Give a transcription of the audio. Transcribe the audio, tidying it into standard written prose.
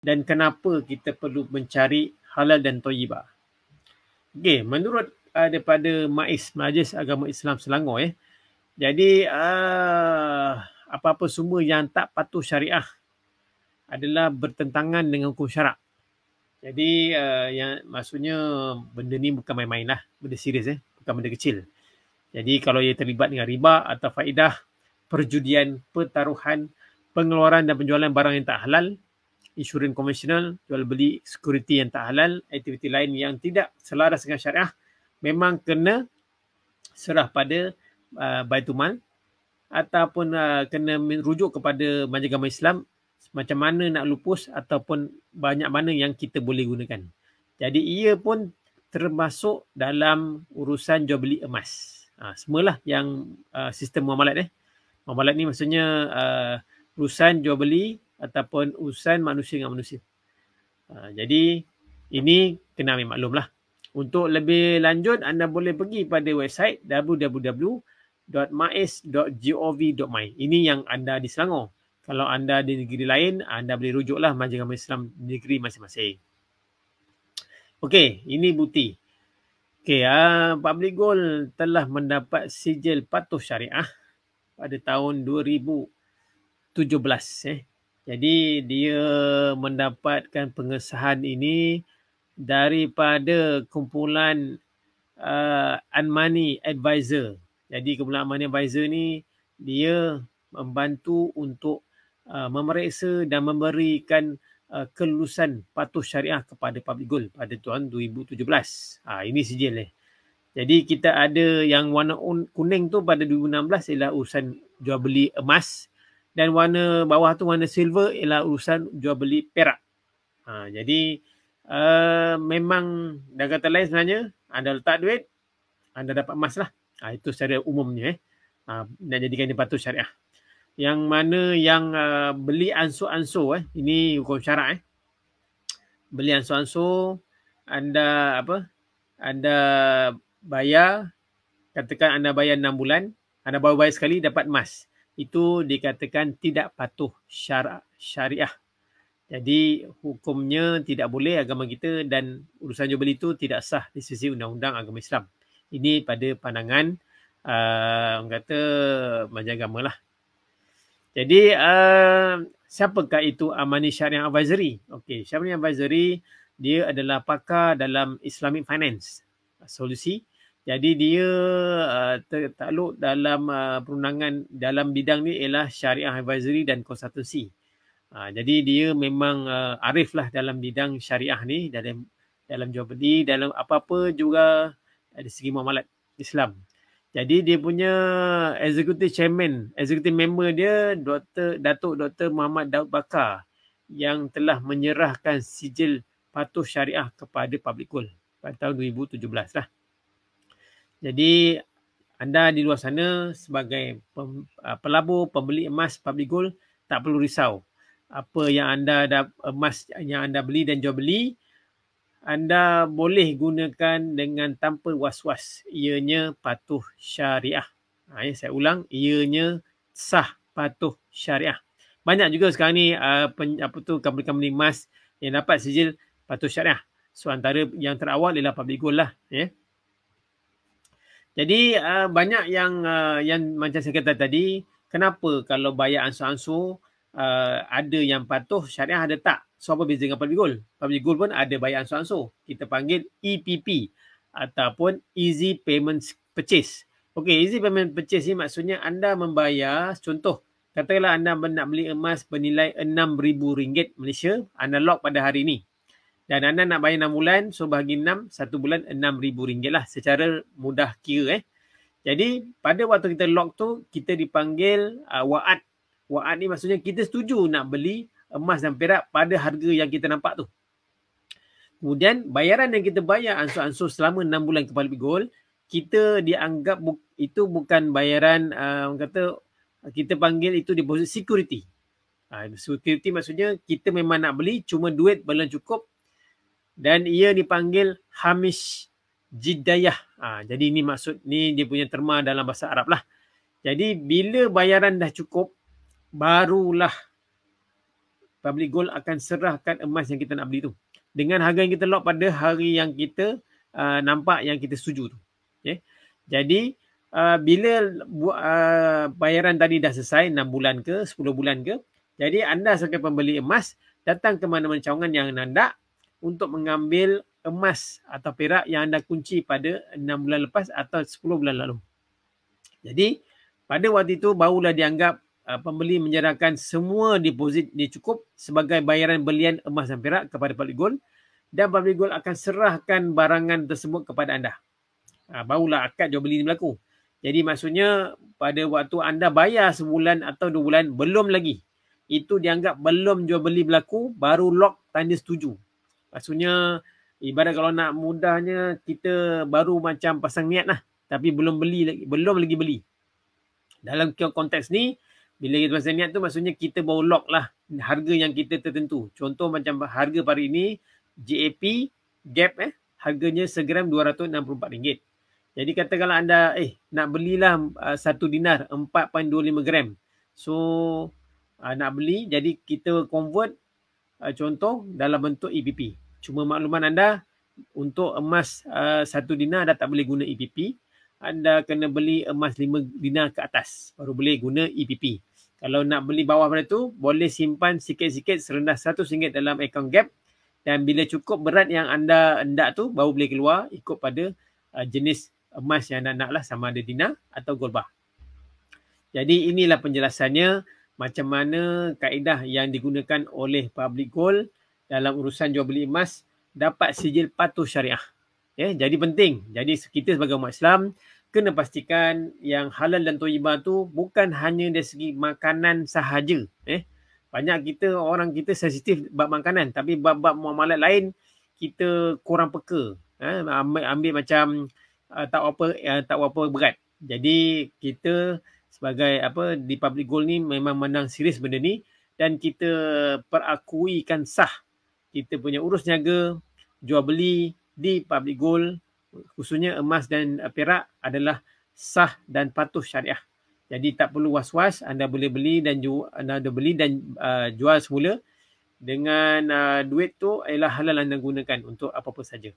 dan kenapa kita perlu mencari halal dan thayyibah. Okey, menurut daripada MAIS, Majlis Agama Islam Selangor jadi apa-apa semua yang tak patuh syariah adalah bertentangan dengan hukum syarak. Jadi yang maksudnya benda ni bukan main-main lah, benda serius bukan benda kecil. Jadi kalau ia terlibat dengan riba atau faedah, perjudian, pertaruhan, pengeluaran dan penjualan barang yang tak halal, insurans konvensional, jual beli security yang tak halal, aktiviti lain yang tidak selaras dengan syariah, memang kena serah pada Baitul Mal ataupun kena rujuk kepada Majlis Agama Islam macam mana nak lupus ataupun banyak mana yang kita boleh gunakan. Jadi ia pun termasuk dalam urusan jual beli emas. Semualah yang sistem muamalat Muamalat ni maksudnya urusan jual beli ataupun urusan manusia dengan manusia. Jadi ini kena ambil maklum lah. Untuk lebih lanjut anda boleh pergi pada website www.mais.gov.my. Ini yang anda di Selangor. Kalau anda di negeri lain, anda boleh rujuklah Majlis Agama Islam di negeri masing-masing. Okey, ini bukti. Okey, Public Gold telah mendapat sijil patuh syariah pada tahun 2017. Jadi dia mendapatkan pengesahan ini daripada kumpulan Unmoney Advisor. Jadi kumpulan Unmoney Advisor ni dia membantu untuk memeriksa dan memberikan kelulusan patuh syariah kepada Public Gold pada tahun 2017. Ini sijil Jadi kita ada yang warna kuning tu pada 2016 ialah urusan jual beli emas, dan warna bawah tu warna silver ialah urusan jual beli perak. Jadi memang dengan kata lain sebenarnya anda letak duit, anda dapat emas lah. Itu secara umumnya dan jadikan dia patuh syariah. Yang mana yang beli ansur-ansur ini hukum syarak beli ansur-ansur anda bayar, katakan anda bayar 6 bulan, anda baru bayar sekali dapat emas, itu dikatakan tidak patuh syariah. Jadi hukumnya tidak boleh agama kita, dan urusan jual beli itu tidak sah di sisi undang-undang agama Islam. Ini pada pandangan orang kata Majlis Agama lah. Jadi siapakah itu Amani Syariah Advisory? Okey, Syariah Advisory dia adalah pakar dalam Islamic Finance Solusi. Jadi dia tertakluk dalam perundangan dalam bidang ni ialah Syariah Advisory dan Konsultansi. Jadi dia memang arif lah dalam bidang syariah ni, dalam jual beli, dalam apa-apa juga dari segi muamalat Islam. Jadi dia punya executive member dia Datuk Dr. Muhammad Daud Bakar yang telah menyerahkan sijil patuh syariah kepada Public Gold pada tahun 2017 lah. Jadi anda di luar sana sebagai pelabur, pembeli emas Public Gold, tak perlu risau. Apa yang emas yang anda beli dan jual beli, anda boleh gunakan dengan tanpa was-was. Ianya patuh syariah. Saya ulang, ianya sah patuh syariah. Banyak juga sekarang ni company-company emas yang dapat sijil patuh syariah. So antara yang terawal ialah Public Gold lah. Jadi banyak yang macam saya kata tadi, kenapa kalau bayar ansur-ansur ada yang patuh syariah, ada tak? So apa beza dengan Public Gold? Public Gold pun ada bayar ansur-ansur. Kita panggil EPP ataupun Easy Payment Purchase. Okey, Easy Payment Purchase ni maksudnya anda membayar, contoh, katakanlah anda nak beli emas bernilai RM6,000 Malaysia, anda lock pada hari ni. Dan anda nak bayar 6 bulan, so bahagi 6, 1 bulan RM6,000 lah secara mudah kira. Jadi pada waktu kita lock tu, kita dipanggil wa'ad. Wa'ad ni maksudnya kita setuju nak beli emas dan perak pada harga yang kita nampak tu. Kemudian bayaran yang kita bayar ansur-ansur selama 6 bulan ke Public Gold, kita dianggap itu bukan bayaran, orang kata kita panggil itu deposit security. Security maksudnya kita memang nak beli, cuma duit belum cukup, dan ia dipanggil hamish jiddayah. Jadi ini maksud ni dia punya terma dalam bahasa Arab lah. Jadi bila bayaran dah cukup, barulah public gold akan serahkan emas yang kita nak beli tu dengan harga yang kita lock pada hari yang kita nampak yang kita setuju tu. Okay. Jadi bila bayaran tadi dah selesai 6 bulan ke 10 bulan ke, jadi anda sebagai pembeli emas datang ke mana-mana cawangan yang anda untuk mengambil emas atau perak yang anda kunci pada 6 bulan lepas atau 10 bulan lalu. Jadi pada waktu itu barulah dianggap pembeli menyerahkan semua deposit dia cukup sebagai bayaran belian emas dan perak kepada public gold, dan public gold akan serahkan barangan tersebut kepada anda. Barulah akad jual beli ni berlaku. Jadi maksudnya pada waktu anda bayar sebulan atau 2 bulan belum lagi. Itu dianggap belum jual beli berlaku, baru lock tanda setuju. Maksudnya ibarat kalau nak mudahnya kita baru macam pasang niat lah, tapi belum lagi beli. Dalam konteks ni bila kita pasang niat tu maksudnya kita baru lock lah harga yang kita tertentu. Contoh macam harga hari ini JAP gap harganya segram RM264. Jadi katakanlah anda nak belilah 1 dinar 4.25 gram. So nak beli, jadi kita convert contoh dalam bentuk EPP. Cuma makluman anda untuk emas 1 dinar anda tak boleh guna EPP. Anda kena beli emas 5 dinar ke atas baru boleh guna EPP. Kalau nak beli bawah pada tu boleh simpan sikit-sikit serendah RM100 dalam akaun gap, dan bila cukup berat yang anda hendak tu baru boleh keluar ikut pada jenis emas yang anda nak lah, sama ada dinar atau gold bar. Jadi inilah penjelasannya macam mana kaedah yang digunakan oleh public gold dalam urusan jual beli emas dapat sijil patuh syariah. Jadi penting. Jadi kita sebagai umat Islam kena pastikan yang halal dan thayyibah tu bukan hanya dari segi makanan sahaja. Banyak orang kita sensitif bab makanan, tapi bab muamalat lain kita kurang peka. Ambil macam tak apa berat. Jadi kita sebagai di public gold ni memang menang serius benda ni, dan kita perakuikan sah kita punya urus niaga jual beli di public gold khususnya emas dan perak adalah sah dan patuh syariah. Jadi tak perlu was-was, anda boleh beli dan jual semula dengan duit tu ialah halal anda gunakan untuk apa-apa saja.